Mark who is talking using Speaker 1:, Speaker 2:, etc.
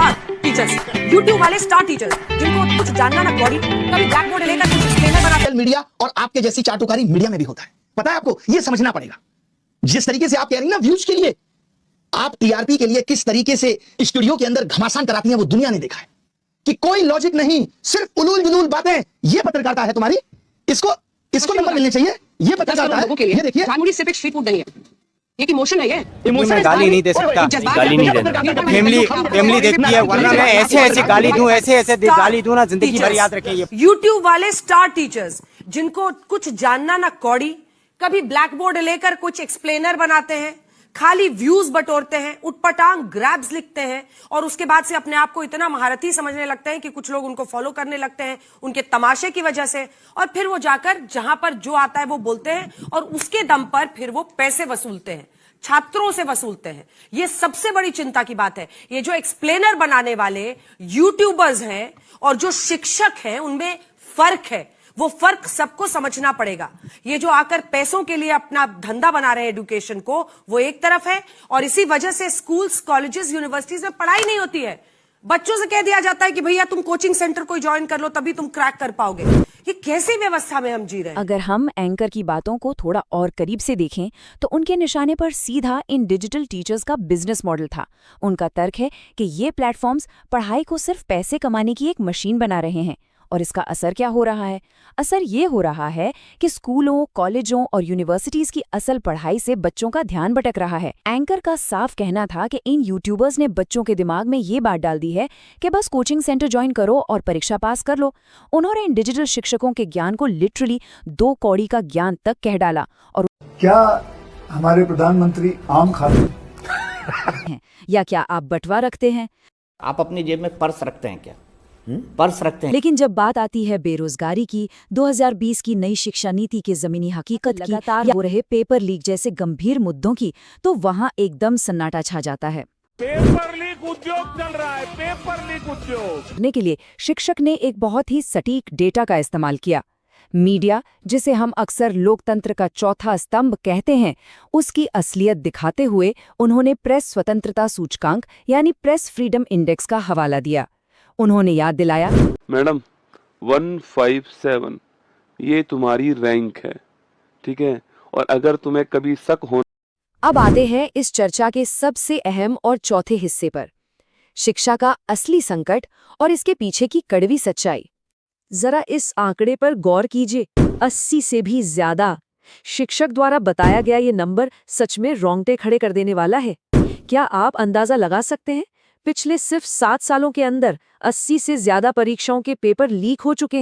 Speaker 1: Star teachers, YouTube वाले star teachers जिनको कुछ जानना ना बॉडी, कभी ब्लैक बोर्ड लेकर कुछ एक्सप्लेनर बना।
Speaker 2: मीडिया और आपके जैसी चाटुकारी मीडिया में भी होता है, पता है आपको, ये समझना पड़ेगा। जिस तरीके से आप कह रही ना व्यूज के लिए, आप टीआरपी के लिए किस तरीके से स्टूडियो के अंदर घमासान कराती हैं वो दुनिया ने देखा है कि कोई लॉजिक नहीं, सिर्फ उलूल जुलूल बातें। ये पत्रकारिता है तुम्हारी, इसको नंबर मिलने चाहिए। ये पत्रकारिता है, ये देखिए
Speaker 1: जानबूझ से स्ट्रीट फूड नहीं है, ये इमोशन है। ये
Speaker 3: मैं गाली नहीं दे सकता, गाली नहीं देता। फैमिली देखती है, वरना मैं ऐसे गाली दूं, ऐसे गाली दूं ना, जिंदगी भर याद रखें। ये
Speaker 1: यूट्यूब वाले स्टार टीचर्स जिनको कुछ जानना ना कौड़ी, कभी ब्लैक बोर्ड लेकर कुछ एक्सप्लेनर बनाते हैं, खाली व्यूज बटोरते हैं, उटपटांग ग्रैब्स लिखते हैं और उसके बाद से अपने आप को इतना महारथी समझने लगते हैं कि कुछ लोग उनको फॉलो करने लगते हैं उनके तमाशे की वजह से, और फिर वो जाकर जहां पर जो आता है वो बोलते हैं और उसके दम पर फिर वो पैसे वसूलते हैं, छात्रों से वसूलते हैं। ये सबसे बड़ी चिंता की बात है। ये जो एक्सप्लेनर बनाने वाले यूट्यूबर्स हैं और जो शिक्षक हैं, उनमें फर्क है। वो फर्क सबको समझना पड़ेगा। ये जो आकर पैसों के लिए अपना धंधा बना रहे हैं एजुकेशन को, वो एक तरफ है, और इसी वजह से स्कूल्स, कॉलेजेस, यूनिवर्सिटीज में पढ़ाई नहीं होती है। बच्चों से कह दिया जाता है कि भैया तुम कोचिंग सेंटर कोई ज्वाइन कर लो तभी तुम क्रैक कर पाओगे। ये कैसी व्यवस्था में हम जी रहे हैं?
Speaker 4: अगर हम एंकर की बातों को थोड़ा और करीब से देखें तो उनके निशाने पर सीधा इन डिजिटल टीचर्स का बिजनेस मॉडल था। उनका तर्क है कि ये प्लेटफॉर्म्स पढ़ाई को सिर्फ पैसे कमाने की एक मशीन बना रहे हैं। और इसका असर क्या हो रहा है? असर ये हो रहा है कि स्कूलों, कॉलेजों और यूनिवर्सिटीज की असल पढ़ाई से बच्चों का ध्यान भटक रहा है। एंकर का साफ कहना था कि इन यूट्यूबर्स ने बच्चों के दिमाग में ये बात डाल दी है कि बस कोचिंग सेंटर ज्वाइन करो और परीक्षा पास कर लो। उन्होंने इन डिजिटल शिक्षकों के ज्ञान को लिटरली 2 कौड़ी का ज्ञान तक कह डाला। और
Speaker 5: क्या हमारे प्रधानमंत्री आम खाते
Speaker 4: हैं या क्या आप बटवा रखते हैं?
Speaker 3: आप अपनी जेब में पर्स रखते हैं क्या? पर्स रखते हैं।
Speaker 4: लेकिन जब बात आती है बेरोजगारी की, 2020 की नई शिक्षा नीति के जमीनी हकीकत की, लगातार हो रहे पेपर लीक जैसे गंभीर मुद्दों की, तो वहां एकदम सन्नाटा छा जाता है।
Speaker 6: पेपर लीक उद्योग चल रहा है, पेपर लीक उद्योग।
Speaker 4: करने के लिए शिक्षक ने एक बहुत ही सटीक डेटा का इस्तेमाल किया। मीडिया, जिसे हम अक्सर लोकतंत्र का चौथा स्तंभ कहते हैं, उसकी असलियत दिखाते हुए उन्होंने प्रेस स्वतंत्रता सूचकांक यानी प्रेस फ्रीडम इंडेक्स का हवाला दिया। उन्होंने याद दिलाया,
Speaker 7: मैडम 157 ये तुम्हारी रैंक है, ठीक है, और अगर तुम्हें कभी शक हो।
Speaker 4: अब आते हैं इस चर्चा के सबसे अहम और चौथे हिस्से पर, शिक्षा का असली संकट और इसके पीछे की कड़वी सच्चाई। जरा इस आंकड़े पर गौर कीजिए, 80 से भी ज्यादा। शिक्षक द्वारा बताया गया ये नंबर सच में रोंगटे खड़े कर देने वाला है। क्या आप अंदाजा लगा सकते हैं? पिछले सिर्फ 7 सालों के अंदर 80 से ज्यादा परीक्षाओं के पेपर लीक हो चुके हैं।